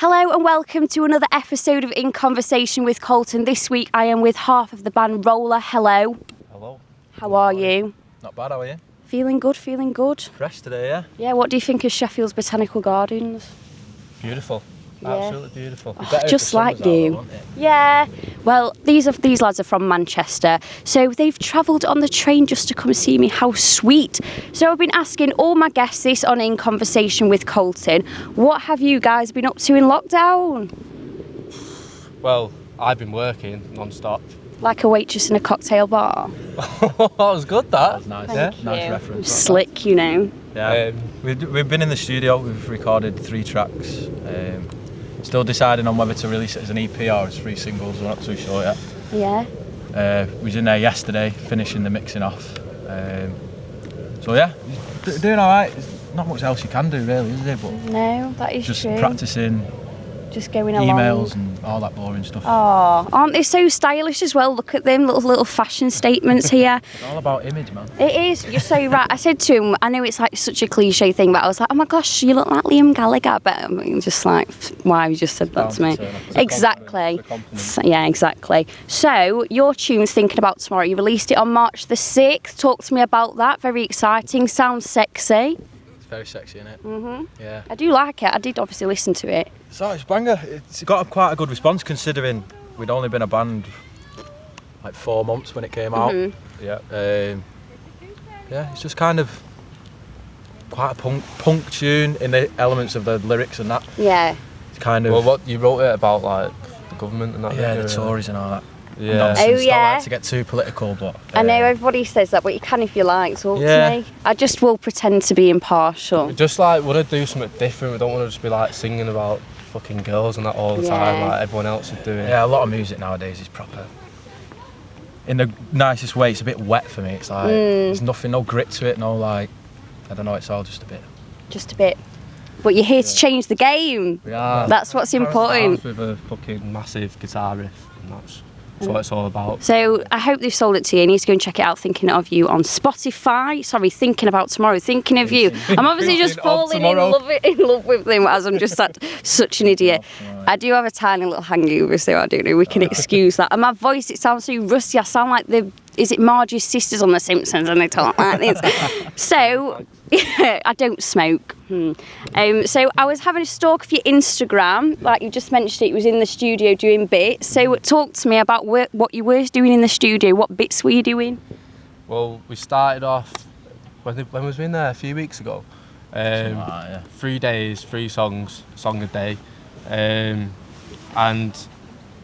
Hello and welcome to another episode of In Conversation with Colton. This week I am with half of the band Rolla. Hello. Hello. How are you? Not bad, how are you? Feeling good, feeling good. Fresh today, yeah? Yeah, what do you think of Sheffield's Botanical Gardens? Beautiful. Yeah. Absolutely beautiful. Oh, just like you. Yeah. Well, these lads are from Manchester, so they've travelled on the train just to come see me. How sweet. So I've been asking all my guests this on In Conversation with Colton. What have you guys been up to in lockdown? Well, I've been working non-stop. Like a waitress in a cocktail bar? That was good, that. That's nice. Thank you. Nice reference. Slick, you know. Yeah. We've been in the studio, we've recorded 3 tracks. Still deciding on whether to release it as an EP or as 3 singles, we're not too sure yet. Yeah. We was in there yesterday, finishing the mixing off. So yeah, doing alright. There's not much else you can do really, is there? But No, that is just true. practicing Just going along. emails and all that boring stuff. Oh, aren't they so stylish as well? Look at them little fashion statements here. It's all about image, man. It is, you're so right. I said to him, I know it's like such a cliche thing, but I was like, oh my gosh, you look like Liam Gallagher. But I'm just like, why you just said that to me? Exactly. Yeah, exactly. So, your tune's Thinking About Tomorrow. You released it on March the 6th. Talk to me about that. Very exciting. Sounds sexy. It's very sexy, isn't it? Mhm. Yeah. I do like it. I did obviously listen to it. So it's banger. It's got quite a good response considering we'd only been a band like 4 months when it came out. Yeah. Yeah, it's just kind of quite a punk tune in the elements of the lyrics and that. Yeah. It's kind of. Well, what you wrote it about, like the government and that. Yeah, didn't the you? Tories and all that. Yeah. Nonsense. Oh, yeah. Don't like to get too political, but. I know everybody says that, but you can if you like. Talk Yeah. to me. I just will pretend to be impartial. We just like want to do something different. We don't want to just be like singing about fucking girls and that all the time, Yeah. like everyone else is doing. Yeah, a lot of music nowadays is proper. In the nicest way, it's a bit wet for me. It's like there's nothing, no grit to it, no like. I don't know. It's all just a bit. Just a bit. But you're here to change the game. We are. That's what's important. With a fucking massive guitar riff, and that's what it's all about. So I hope they've sold it to you. You need to go and check it out. Thinking of You on Spotify. Sorry, Thinking About Tomorrow. Thinking of You. I'm obviously just Thinking of falling in love with them as I'm just such an idiot. I do have a tiny little hangover, so I don't know. We can excuse that. And my voice, it sounds so rusty. I sound like is it Margie's sisters on The Simpsons, and they talk like this. So I don't smoke. So I was having a stalk of your Instagram, like you just mentioned. It was in the studio doing bits. So talk to me about what you were doing in the studio. What bits were you doing? Well, we started off when was we in there? A few weeks ago. 3 days, 3 songs, song a day, and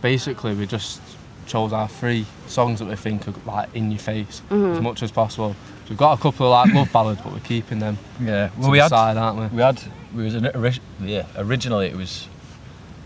basically we just chose our 3 songs that we think are like in your face as much as possible. So we've got a couple of like love ballads, but we're keeping them. Yeah, well, we side, aren't we? Originally it was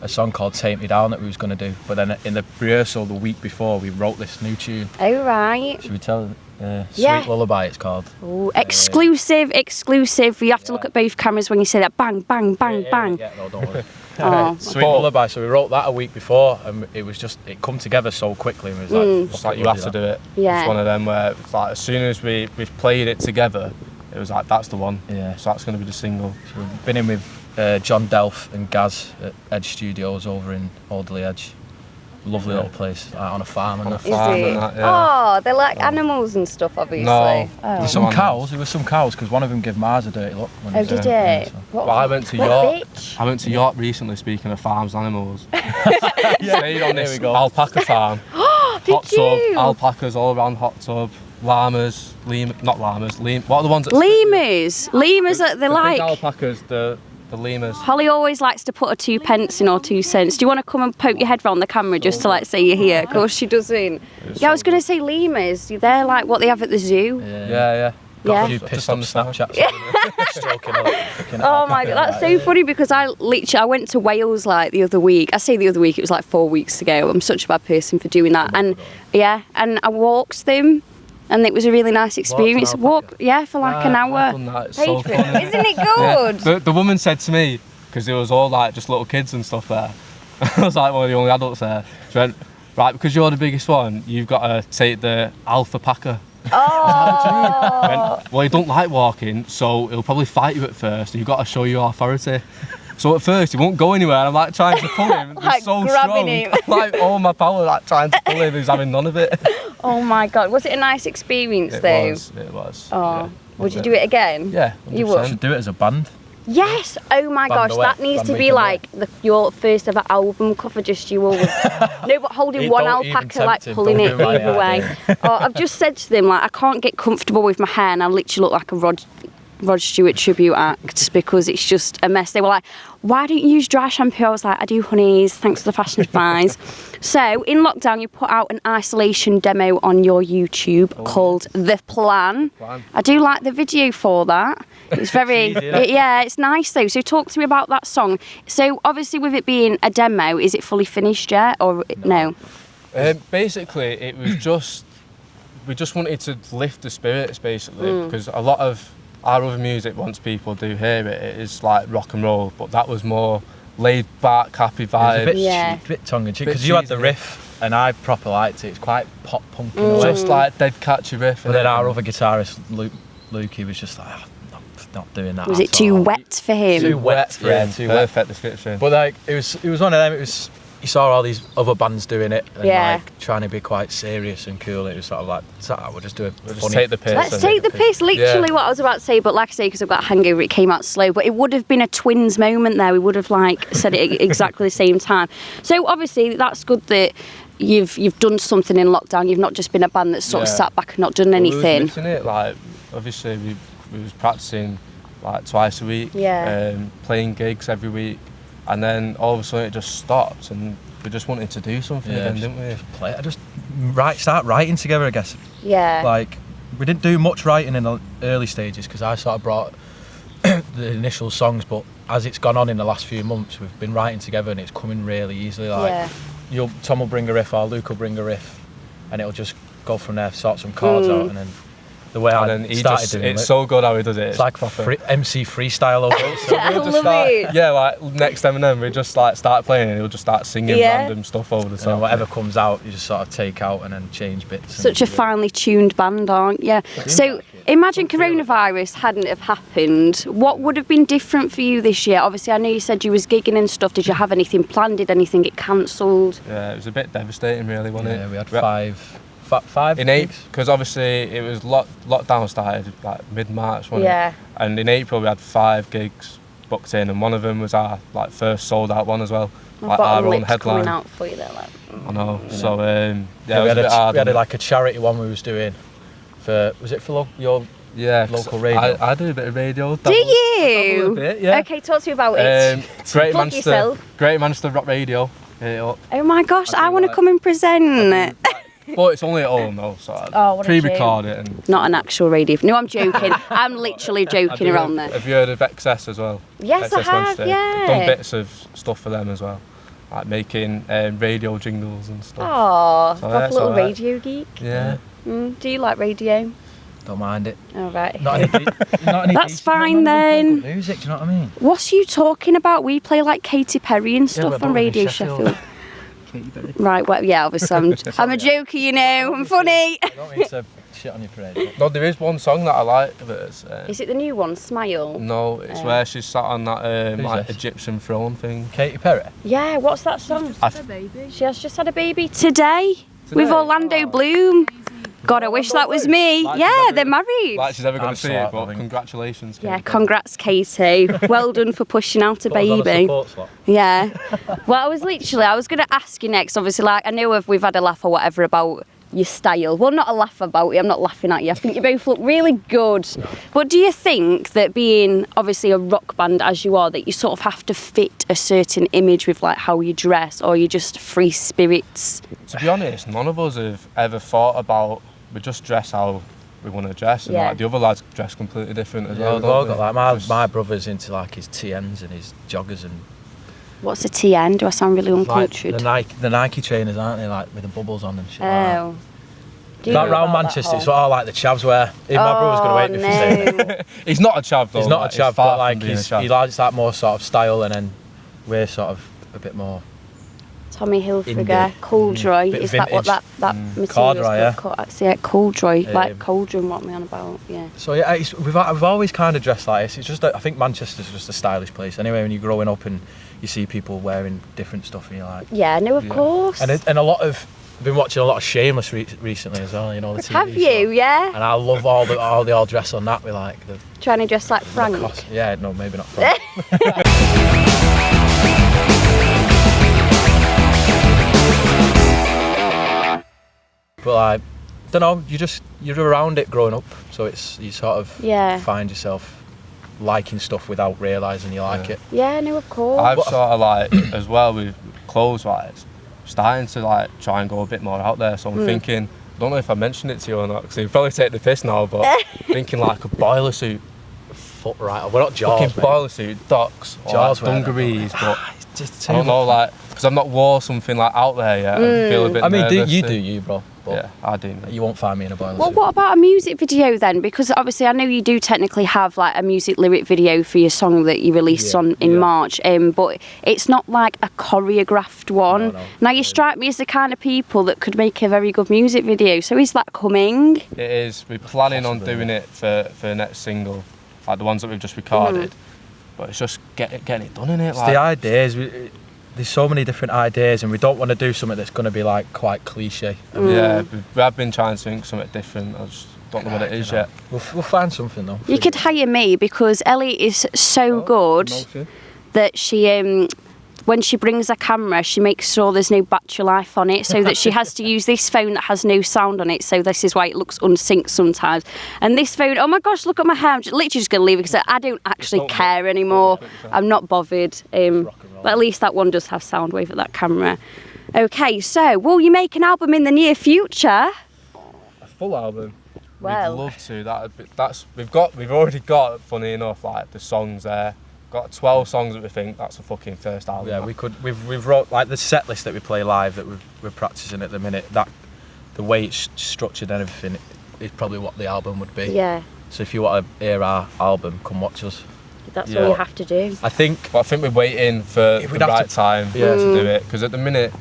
a song called "Take Me Down" that we was going to do, but then in the rehearsal the week before we wrote this new tune. Oh right. Should we tell? Yeah. Sweet Lullaby it's called. Ooh, exclusive. You have to look at both cameras when you say that. Bang, bang, bang, bang. Yeah, no, don't worry. Oh. Sweet Lullaby. So we wrote that a week before, and it come together so quickly. And it was like, It's like you have to do it. Yeah. It's one of them where it's like as soon as we played it together, it was like that's the one. Yeah. So that's going to be the single. So we've been in with John Delph and Gaz at Edge Studios over in Alderley Edge. Lovely little place, like on a farm and that. Is it? Oh, they're like animals and stuff, obviously. No. Oh. There's some cows. There were some cows because one of them gave Mars a dirty look. When Oh, did it? Well, I went to York. I went to York recently. Speaking of farms, animals. Stayed on this alpaca farm. Did you? Alpacas all around, hot tub. Llamas, not llamas. What are the ones that? Lemurs. Lemurs. They're the like. Big alpacas. The lemurs. Holly always likes to put a 2 pence in or 2 cents. Do you want to come and poke your head round the camera just to like say you're here? Of course she doesn't. Yeah, I was going to say lemurs. They're like what they have at the zoo. Yeah. Got a few pissed on the Snapchats. Stroking Oh my god, that's so funny because I went to Wales like the other week. I say the other week, it was like 4 weeks ago. I'm such a bad person for doing that. And and I walked them. And it was a really nice experience. Walk, for like an hour. It's so funny. Isn't it good? Yeah. The woman said to me, because there was all like just little kids and stuff there. I was like one of the only adults there. She went, right, because you're the biggest one, you've got to take the alpaca. Oh. Went, well, he don't like walking, so he'll probably fight you at first. You've got to show your authority. So at first he won't go anywhere. I'm like trying to pull him. Like He's so grabbing strong. him. Like all my power, like trying to pull him. He's having none of it. Oh my God, was it a nice experience though? It was. Oh, would you do it again? Yeah, 100%. You would. Should do it as a band. Yes. Oh my Band gosh, away. that needs Band to be weekend like your first ever album cover. Just you all. No, but holding one Don't even alpaca, like tempt him, pulling don't it do it either like way. Oh, I've just said to them like I can't get comfortable with my hair, and I literally look like a Rod Stewart tribute act because it's just a mess. They were like, why don't you use dry shampoo? I was like, I do, honeys, thanks for the fashion advice. So in lockdown you put out an isolation demo on your YouTube called The Plan. I do like the video for that. It's very yeah, it's nice though. So talk to me about that song. So obviously with it being a demo, is it fully finished yet or no? Basically it was just we just wanted to lift the spirits basically because a lot of our other music, once people do hear it, it is like rock and roll, but that was more laid back, happy vibe. A bit tongue in cheek because you had the riff and I proper liked it. It's quite pop punk in a way. Just like dead catchy riff. But then our other guitarist, Luke, he was just like, oh, not doing that. Was it too wet for him? Too wet for him. Too wet. Perfect description. But like it was one of them. It was you saw all these other bands doing it and like trying to be quite serious and cool. It was sort of like, we'll just do it. We'll just take the piss. Let's take the piss. Literally what I was about to say, but like I say, because I've got a hangover, it came out slow. But it would have been a twins moment there. We would have like said it exactly the same time. So obviously that's good that you've done something in lockdown. You've not just been a band that's sort of sat back and not done anything. We was missing it. Like obviously we was practicing like twice a week. Playing gigs every week. And then all of a sudden it just stopped and we just wanted to do something again, didn't we? Start writing together, I guess. Yeah. Like, we didn't do much writing in the early stages because I sort of brought the initial songs, but as it's gone on in the last few months, we've been writing together and it's coming really easily. Like, Tom will bring a riff or Luke will bring a riff and it'll just go from there, sort some chords out and then the way I started doing it. It's so good how he does it. It's like MC freestyle over it. So I love it. Yeah, like next Eminem, we just like start playing and he'll just start singing random stuff over the top. And whatever comes out, you just sort of take out and then change bits. Such a finely tuned band, aren't you? So imagine coronavirus hadn't have happened. What would have been different for you this year? Obviously, I know you said you was gigging and stuff. Did you have anything planned? Did anything get cancelled? Yeah, it was a bit devastating, really, wasn't it? Yeah, we had five in April, because obviously it was lockdown started like mid-March, wasn't it? And in April we had 5 gigs booked in, and one of them was our like first sold out one as well, like our own headline. Coming out for you there, like. I know. So we had like a charity one we was doing for your local radio? I do a bit of radio. Do you? A bit, yeah. Okay, talk to me about it. Great Manchester Rock Radio. Oh my gosh, I want to come and present. But it's only at home though, so what a pre-record it. And not an actual radio. No, I'm joking. I'm literally joking around there. Have you heard of XS as well? Yes, XS I have, Wednesday. yeah. Done bits of stuff for them as well, like making radio jingles and stuff. Oh, so like a little radio geek. Yeah. Do you like radio? Don't mind it. All right. Not any That's fine then. Music, do you know what I mean? What's you talking about? We play like Katy Perry and stuff on Radio Sheffield. Right, well, yeah, obviously I'm a joker, you know, I'm funny. I don't mean to shit on your parade. No, there is one song that I like of it. Is it the new one, Smile? No, it's where she's sat on that like Egyptian throne thing. Katy Perry? Yeah, what's that song? She's just had a baby. She has just had a baby today? With Orlando Bloom. God, I wish that was me. They're married. Like she's ever going to see it, but congratulations. Yeah, congrats, Katie. Well done for pushing out a baby. Yeah. Well, I was going to ask you next, obviously, like, I know we've had a laugh or whatever about your style. Well, not a laugh about it, I'm not laughing at you. I think you both look really good. But do you think that being, obviously, a rock band as you are, that you sort of have to fit a certain image with, like, how you dress, or you're just free spirits? To be honest, none of us have ever thought about, we just dress how we want to dress, and like the other lads dress completely different as well. We've all got like my brother's into like his TNs and his joggers and. What's a TN? Do I sound really uncultured? Like the Nike trainers, aren't they? Like with the bubbles on and shit. Oh. That round Manchester, it's all like the chavs wear. My brother's going to hate me for saying it. He's not a chav though. He's not a chav, but like he likes that more sort of style, and then we're sort of a bit more Tommy Hilfiger, Corduroy. Bit Is that what vintage. that material Corduroy, is called? Yeah, Corduroy, like Um, cauldron. What am I on about? Yeah. So yeah, we've always kind of dressed like this. It's just that I think Manchester's just a stylish place. Anyway, when you're growing up and you see people wearing different stuff, and you're like, Yeah, no, of course. and a lot of. I've been watching a lot of Shameless recently as well. You know the TV Have show. you? Yeah. And I love all the all dress on that with like the Trying to dress like Frank. yeah, no, maybe not Frank. But like, don't know. You're around it growing up, so you sort of find yourself liking stuff without realising you like it. Yeah, no, of course. I've sort of like, as well with clothes wise, starting to like try and go a bit more out there. So I'm thinking, I don't know if I mentioned it to you or not, because you probably take the piss now, but thinking like a boiler suit. Foot right, we're not Jaws, Fucking boiler suit, docks, or Jaws like dungarees, but just I don't know, like, because I've not wore something like out there yet. I feel a bit I mean, nervous. you, bro. But Yeah, I do. you won't find me in a boiler Well, suit. what about a music video then? Because obviously I know you do technically have like a music lyric video for your song that you released in March, but it's not like a choreographed one. No. Now you strike me as the kind of people that could make a very good music video. So is that coming? It is. We're planning on doing it for the next single, like the ones that we've just recorded. But it's just getting it done, innit? It's the ideas. There's so many different ideas, and we don't want to do something that's going to be like quite cliche. Yeah, we have been trying to think something different. I just don't know what it is yet. We'll find something though. You could hire me because Ellie is so good that she when she brings a camera, she makes sure there's no battery life on it, so that she has to use this phone that has no sound on it. So this is why it looks unsynced sometimes. And this phone, oh my gosh, look at my hair. I'm literally just going to leave it because I don't actually care anymore. I'm not bothered. But at least that one does have sound wave at that camera. Okay, so will you make an album in the near future? A full album. Well, we'd love to. We've already got, funny enough, like the songs there. Got 12 songs that we think that's a fucking first album. Yeah, we've wrote like the set list that we play live that we're practicing at the minute. That the way it's structured and everything is probably what the album would be. yeah, So if you want to hear our album, come watch us. that's all you have to do. I think we're waiting for the right time to do it, because at the minute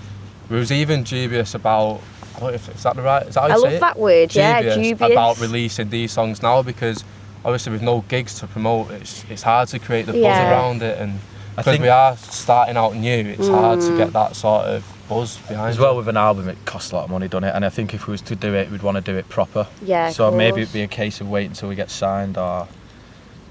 we was even dubious about. I don't know if is that the right? Is that how you I say love it? that word. Dubious. About releasing these songs now, because obviously with no gigs to promote, it's hard to create the buzz around it, and because we are starting out new, it's hard to get that sort of buzz behind as well with an album, it costs a lot of money, doesn't it? And I think if we was to do it, we'd want to do it proper. Yeah. So maybe it'd be a case of waiting until we get signed, or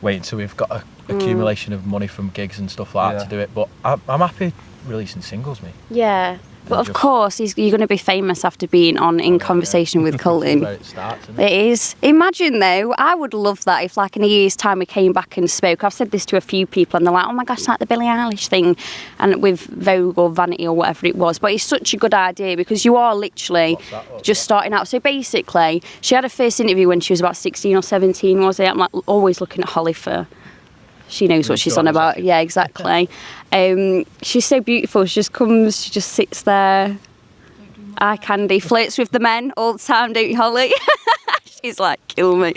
wait until we've got a accumulation of money from gigs and stuff like that to do it. But I'm happy releasing singles, mate. Yeah. But of course, you're going to be famous after being on In Conversation with Colton. Where it starts, isn't it? It is. Imagine though, I would love that if like in a year's time we came back and spoke. I've said this to a few people and they're like, oh my gosh, it's like the Billie Eilish thing, and with Vogue or Vanity or whatever it was. But it's such a good idea because you are literally just starting out. So basically, she had her first interview when she was about 16 or 17, was it? I'm like always looking at Holly for... She knows what she's on about. Yeah, exactly. She's so beautiful. She just comes, she just sits there. Eye candy, flirts with the men all the time, don't you, Holly? She's like, kill me.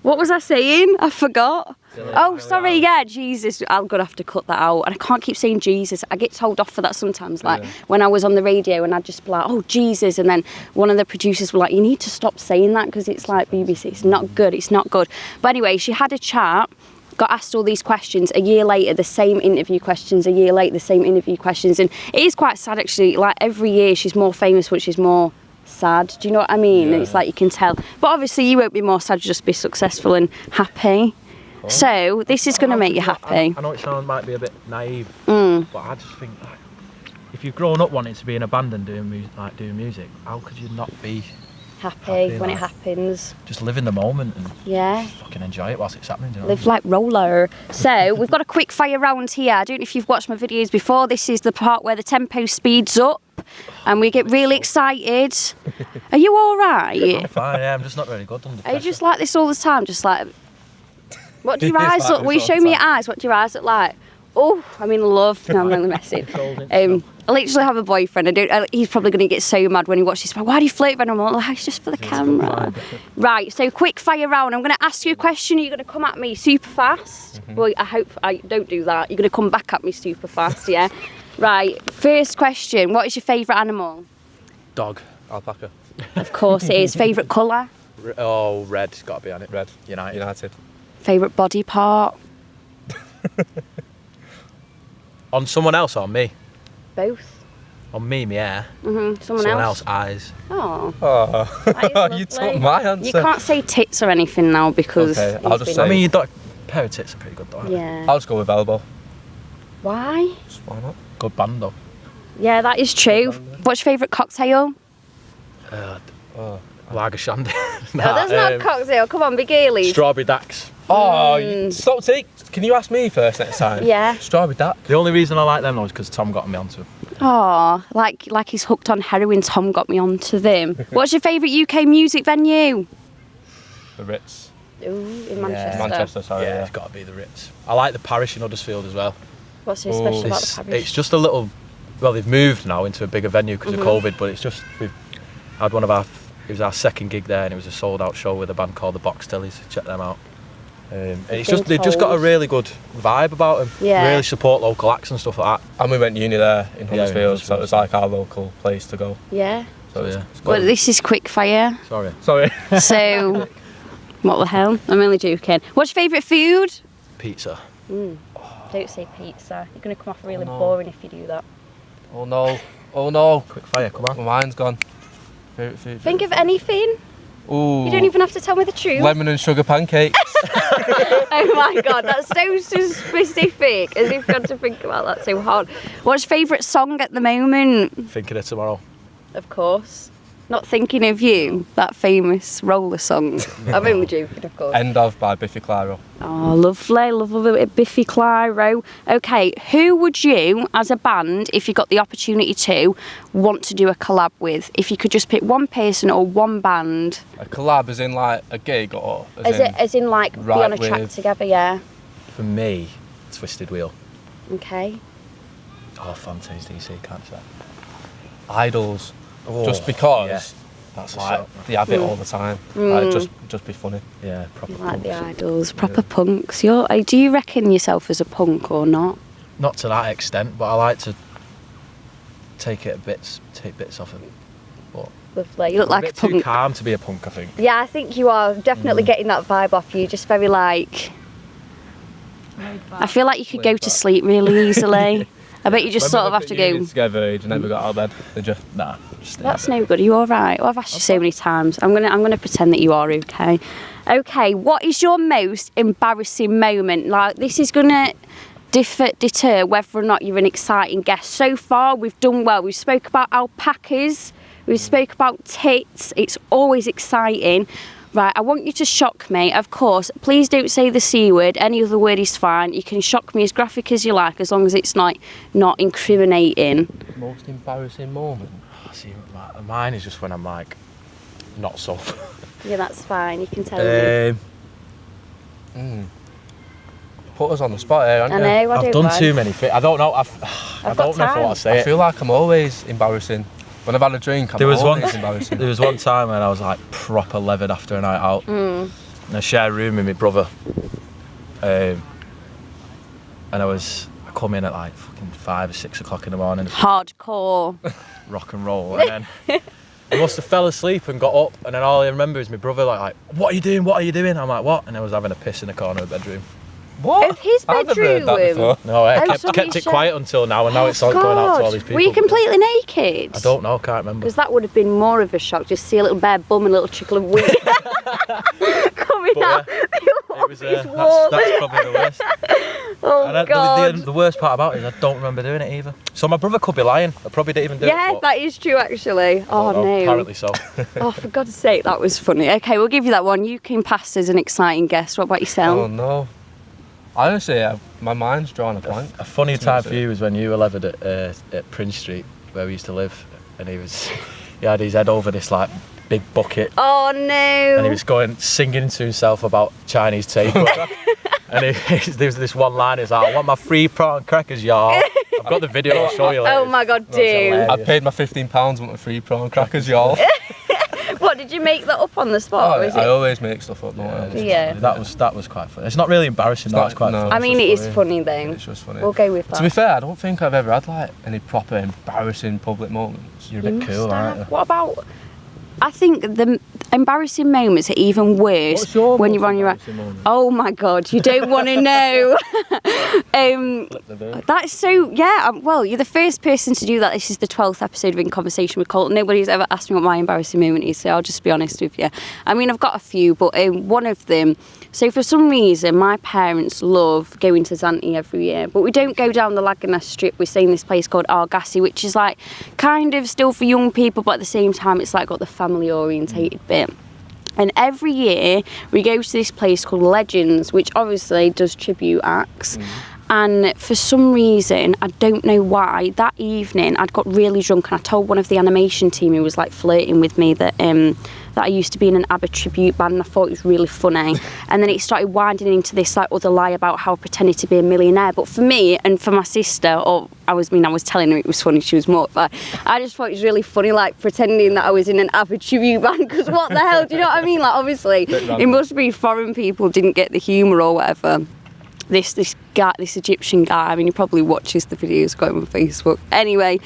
What was I saying? I forgot. Oh, sorry, yeah, Jesus. I'm going to have to cut that out. And I can't keep saying Jesus. I get told off for that sometimes. Like when I was on the radio and I'd just be like, oh, Jesus. And then one of the producers were like, you need to stop saying that because it's like BBC. It's not good. It's not good. But anyway, she had a chat. Got asked all these questions. A year later, the same interview questions. A year later, the same interview questions. And it is quite sad, actually. Like, every year, she's more famous, but she's more sad. Do you know what I mean? Yeah. It's like you can tell. But obviously, you won't be more sad. You'll just be successful and happy. Oh. So, this is going to make you happy. I know it might be a bit naive, but I just think, like, if you've grown up wanting to be in a band and doing music, how could you not be... Happy when it happens. Just live in the moment and fucking enjoy it whilst it's happening. You know live like Rolla. So we've got a quick fire round here. I don't know if you've watched my videos before. This is the part where the tempo speeds up and we get really excited. Are you all right? I'm fine, yeah, I'm just not very good under pressure. Are you just like this all the time? Just like, what do your eyes look? Will you show me your eyes? What do your eyes look like? Oh, I'm in love. No, I'm really messing. I literally have a boyfriend. He's probably going to get so mad when he watches this. Why do you flirt when I'm like, it's just for the camera. Right, so quick fire round. I'm going to ask you a question. You're going to come at me super fast. Well, I hope I don't do that. You're going to come back at me super fast, yeah? Right, first question. What is your favourite animal? Dog. Alpaca. Of course it is. Favourite colour? Oh, red. It's got to be on it. Red. United. Favourite body part? On someone else or me? Both. On me, my hair. Someone else? Eyes. Oh. Oh, you took my answer. You can't say tits or anything now because. Okay, I'll just it's say- I mean, a pair of tits are pretty good, though. Aren't they? Yeah. I'll just go with elbow. Why? Just why not? Good band, though. Yeah, that is true. What's your favourite cocktail? Lager shandy. No, that's not a cocktail. Come on, be girly. Strawberry dacks. Oh, stop. Can you ask me first next time? Yeah. Strawberry duck. The only reason I like them though is because Tom got me onto them. Oh, like he's hooked on heroin. Tom got me onto them. What's your favourite UK music venue? The Ritz. Ooh, in Manchester. Manchester, sorry. Yeah, it's got to be the Ritz. I like the Parish in Huddersfield as well. What's so special about the It's parish? just a little. Well, they've moved now into a bigger venue because of COVID, but it's just we've had one of our. It was our second gig there, and it was a sold-out show with a band called the Box Tillies. Check them out. And it's just they've just got a really good vibe about them. Yeah. Really support local acts and stuff like that. And we went uni there in Huddersfield, so Huddersfield. it was like our local place to go. Yeah. So Yeah. it's Well, this is quick fire. Sorry. Sorry. So, what the hell? I'm only joking. What's your favourite food? Pizza. Don't say pizza. You're going to come off really no. boring if you do that. Oh no. Oh no. Quick fire, come on. My mind's gone. Favourite food. Think of anything. Ooh. You don't even have to tell me the truth. Lemon and sugar pancakes. Oh my god, that's so specific. As if you had to think about that so hard. What's your favourite song at the moment? Thinking of tomorrow. Of course. Not Thinking of You, that famous Rolla song. I'm only joking, of course. End of by Biffy Clyro. Oh, lovely. Love a bit of Biffy Clyro. Okay, who would you, as a band, if you got the opportunity to, want to do a collab with? If you could just pick one person or one band. A collab as in like a gig or As in like, be right on a track with- together, yeah. For me, Twisted Wheel. Okay. Oh, Fantasy's DC, can't say. Idols. Oh, Just because yeah. That's a like, shout. they have it all the time. Like, just be funny. Yeah, proper. Like the punks. Idols, proper punks. Do you reckon yourself as a punk or not? Not to that extent, but I like to take bits off of it. But Lovely. You look I'm like a a bit too punk. calm to be a punk, I think. Yeah, I think you are definitely getting that vibe off you. Just very like. I feel like you could go to sleep really easily. I bet you just sort of have to go. Together, you never got out of bed, did you? Nah, just stay That's in bed. no good. Are you all right? Well, I've asked you so many times. I'm gonna pretend that you are okay. Okay. What is your most embarrassing moment? Like this is gonna deter whether or not you're an exciting guest. So far, we've done well. We spoke about alpacas. We spoke about tits. It's always exciting. Right, I want you to shock me. Of course, please don't say the C word. Any other word is fine. You can shock me as graphic as you like, as long as it's not incriminating. Most embarrassing moment. See, mine is just when I'm like, not so. Yeah, that's fine. You can tell me. Put us on the spot here, haven't I you? know. I I've don't done mind. too many things. I don't know. I got don't know if I time. want to say I it. feel like I'm always embarrassing. When I've had a drink, I'm There was always embarrassing. There was one time when I was like proper levered after a night out. And I shared a room with my brother. And I come in at like fucking 5 or 6 o'clock in the morning. Hardcore. Rock and roll. And then I must have fell asleep and got up. And then all I remember is my brother like, what are you doing? What are you doing? I'm like, what? And I was having a piss in the corner of the bedroom. What? Of his I've never heard that bedroom? before. No, I Oh, kept somebody it shared- quiet until now. And now it's all going out to all these people. Were you completely naked? I don't know, can't remember. Because that would have been more of a shock. Just see a little bare bum and a little trickle of wee coming But, out. It was, His wall. that's probably the worst. Oh And God. the worst part about it is I don't remember doing it either. So my brother could be lying. I probably didn't even do it. Yeah, but that is true actually. I Oh don't know, no. Apparently so. Oh, for God's sake, that was funny. Okay, we'll give you that one. You came past as an exciting guest. What about yourself? Oh no. Honestly, my mind's drawn a blank. A funny time for you was when you were levered at Prince Street, where we used to live, and he had his head over this like big bucket, Oh no. and he was singing to himself about Chinese takeaway. And there was this one line, he's like, I want my free prawn crackers, y'all. I've got the video, I'll show you later. Oh my God, That's do. hilarious. I paid my £15, want my free prawn crackers, y'all. What did Did you make that up on the spot? Or is I it? always make stuff up. Yeah. That was quite funny. It's not really embarrassing. That's quite funny. I mean, it is funny though. It's just funny. We'll go with that. To be fair, I don't think I've ever had like any proper embarrassing public moments. You're a bit cool, aren't you? What about? I think the embarrassing moments are even worse What's your when most you're on your own. embarrassing moment? Oh my God, you don't want to know. That's so, yeah, well, you're the first person to do that. This is the 12th episode of In Conversation with Colton. Nobody's ever asked me what my embarrassing moment is, so I'll just be honest with you. I mean, I've got a few, but one of them, so for some reason, my parents love going to Zante every year, but we don't go down the Laguna Strip. We're staying in this place called Argosy, which is like kind of still for young people, but at the same time, it's like got the family orientated bit. And every year we go to this place called Legends, which obviously does tribute acts. And for some reason, I don't know why, that evening I'd got really drunk and I told one of the animation team who was like flirting with me that I used to be in an ABBA tribute band, and I thought it was really funny. And then it started winding into this like other lie about how I pretended to be a millionaire. But for me and for my sister, I was telling her it was funny, she was mortified. I just thought it was really funny, like pretending that I was in an ABBA tribute band, because what the hell, do you know what I mean? Like obviously, it must be foreign people didn't get the humour or whatever. This Egyptian guy, I mean, he probably watches the videos going on Facebook. Anyway,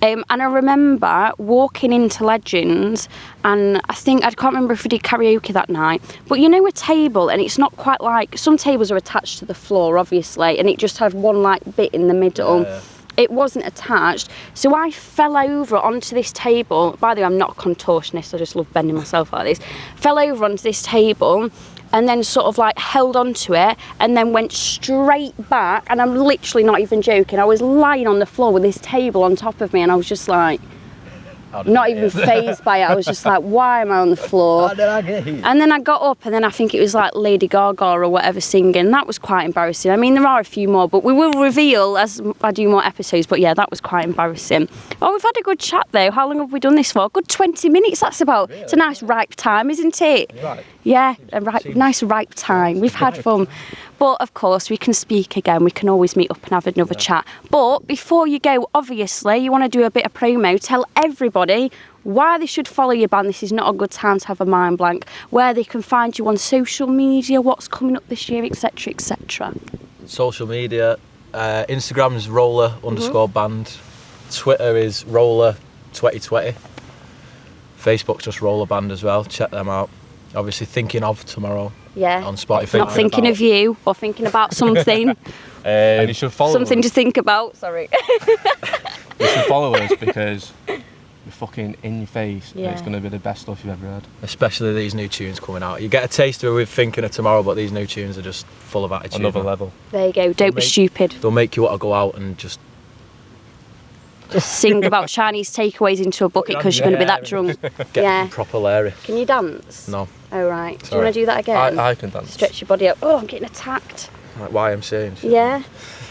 and I remember walking into Legends, and I can't remember if we did karaoke that night, but you know a table, and it's not quite like, some tables are attached to the floor, obviously, and it just had one like bit in the middle. Yeah. It wasn't attached, so I fell over onto this table. By the way, I'm not a contortionist, I just love bending myself like this. Fell over onto this table, and then sort of like held onto it and then went straight back, and I'm literally not even joking. I was lying on the floor with this table on top of me, and I was just like, not even fazed by it. I was just like, why am I on the floor? How did I get here? And then I got up, and then I think it was like Lady Gaga or whatever singing. That was quite embarrassing. I mean, there are a few more, but we will reveal as I do more episodes. But yeah, that was quite embarrassing. Oh, we've had a good chat though. How long have we done this for? A good 20 minutes. That's about. Really? It's a nice ripe time, isn't it? Right. Yeah, nice ripe time. We've had fun. But of course, we can speak again. We can always meet up and have another chat. But before you go, obviously, you want to do a bit of promo. Tell everybody why they should follow your band. This is not a good time to have a mind blank. Where they can find you on social media, what's coming up this year, etc., etc. Social media, Instagram's Rolla _band. Twitter is Rolla 2020. Facebook's just Rolla Band as well. Check them out. Obviously, thinking of tomorrow. Yeah. On Spotify. Not thinking of you or thinking about something. And you should follow something us. To think about. Sorry. You should follow us because we're fucking in your face. Yeah. And it's going to be the best stuff you've ever heard. Especially these new tunes coming out. You get a taster with Thinking of Tomorrow, but these new tunes are just full of attitude. Another level. There you go. Don't be stupid. They'll make you want to go out and just sing about Chinese takeaways into a bucket because you're going to be that drunk. Get proper Larry. Can you dance? No. Oh, right. Sorry. Do you want to do that again? I can dance. Stretch your body out. Oh, I'm getting attacked. Like YMCA. Yeah.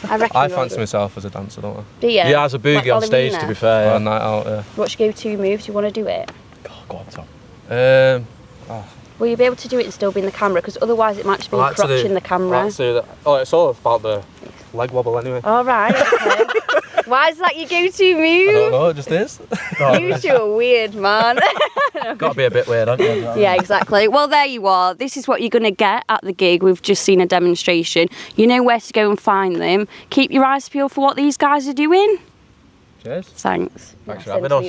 I reckon. I fancy myself as a dancer, don't I? Do you? Yeah, as a boogie on stage, to be fair. Yeah. A night out, yeah. What's your go-to moves? Do you want to do it? Go on, Tom. Will you be able to do it and still be in the camera? Because otherwise it might just be crotch in the camera. I like to do that. Oh, it's all about the leg wobble anyway. All right, okay. Why is that your go-to move? I don't know, it just is. You two are weird, man. Got to be a bit weird, haven't you? Yeah, exactly. Well, there you are. This is what you're going to get at the gig. We've just seen a demonstration. You know where to go and find them. Keep your eyes peeled for what these guys are doing. Cheers. Thanks. Thanks for having us.